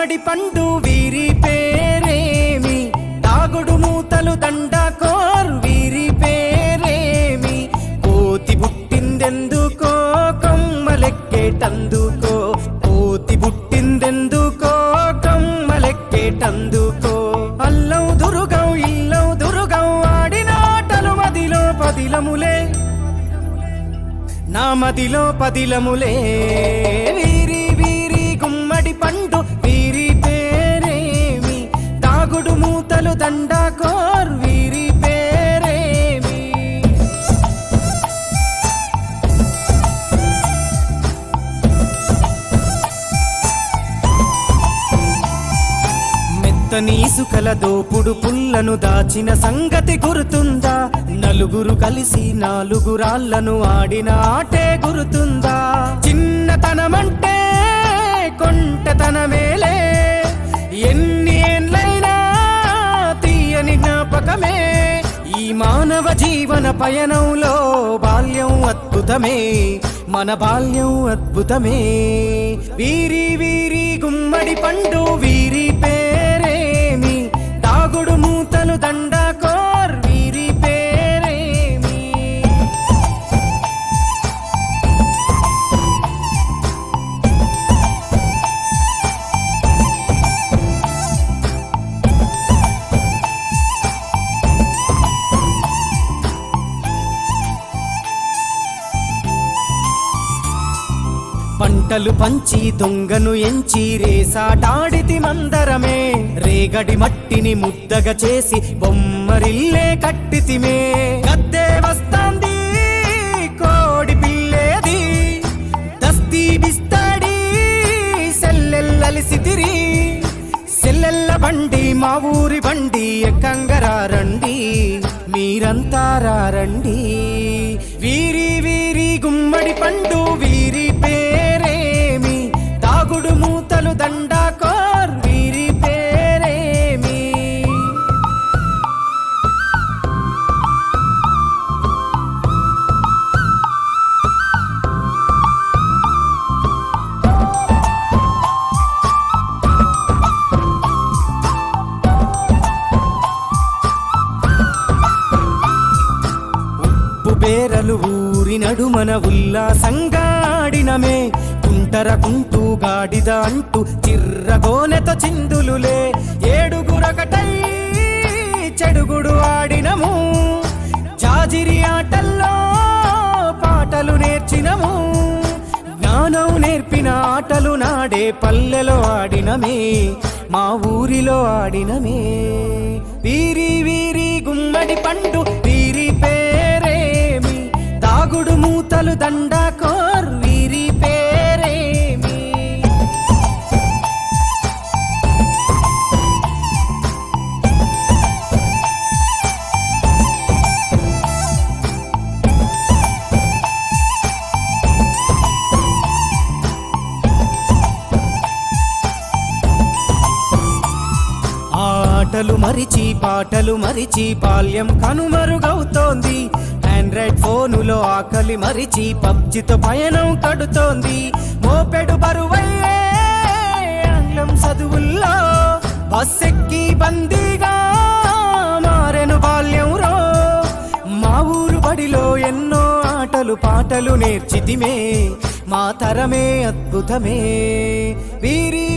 గుమ్మడి పండు వీరి పేరేమి, తాగుడు మూతలు దండకోర్ వీరి పేరేమి, కోతి పుట్టిందెందుకో కొమ్మలెక్కేటందుకో, కోతి పుట్టిందెందుకో కొమ్మలెక్కేటందుకో, అల్లం దురుగం ఇల్లం దురుగం ఆడిన ఆటలు మదిలో పదిలములే, నా మదిలో పదిలములే, వీరి వీరి గుమ్మడి పండు వీరి పేరేమి, తాగుడు మూతలు దండకోర్ వీరి పేరేమి. మెత్తని ఇసుకల దోపుడు పుల్లను దాచిన సంగతి గుర్తుందా, నలుగురు కలిసి నాలుగురాళ్లను ఆడిన ఆటే గుర్తుందా, చిన్నతనమంటే కొంటతనమేలే, ఎన్ని ఏండ్లైనా తీయని జ్ఞాపకమే, ఈ మానవ జీవన పయనంలో బాల్యం అద్భుతమే, మన బాల్యం అద్భుతమే, వీరి వీరి గుమ్మడి పండు వీరి పేరేమి, తాగుడు మూతలు దండకోర్ వీరి పేరేమి. పంటలు పంచి దొంగను ఎంచి రేసాటాడితి మందరమే, రేగడి మట్టిని ముద్దగా చేసి బొమ్మరిల్లే కట్టితిమే, గద్దే వస్తాంది కోడి పిల్లేది, దస్తీ బిస్తాడి సెల్లెల్లలిసితిరి, సెల్లెల్ల బండి మా ఊరి బండి ఎక్కంగరారండి, మీరంతా రారండి, వీరి వీరి గుమ్మడి పండు వీరి పేరేమి, తాగుడు మూతలు దండకోర్ వీరి పేరేమి. ఉప్పు బేరలు ఊరి నడుమన ఉల్లాసంగా ఆడినమే, కుంటరకుంటూ గాడిద అంటూ చిర్రగోనెతో చిందులులే, ఏడుగురకటై చెడుగుడు ఆడినము, జాజిరి ఆటల్లో పాటలు నేర్చినము, జ్ఞానం నేర్పిన ఆటలు నాడే పల్లెలో ఆడినమే, మా ఊరిలో ఆడినమే, వీరి వీరి గుమ్మడి పండు వీరి పేరేమి, తాగుడు మూతలు దండకోర్ వీరి పేరేమి. ఆటలు మరిచి పాటలు మరిచి బాల్యం కనుమరుగవుతోంది, ఆండ్రాయిడ్ ఫోనులో ఆకలి మరిచి పబ్జితో పయనం కడుతోంది, మోపెడు బరువయ్యే ఆంగ్లం చదువుల్లో బస్సెక్కి బందీగా మారెను బాల్యం రో, మా ఊరు బడిలో ఎన్నో ఆటలు పాటలు నేర్చితిమే, మా తరమే అద్భుతమే, వీరి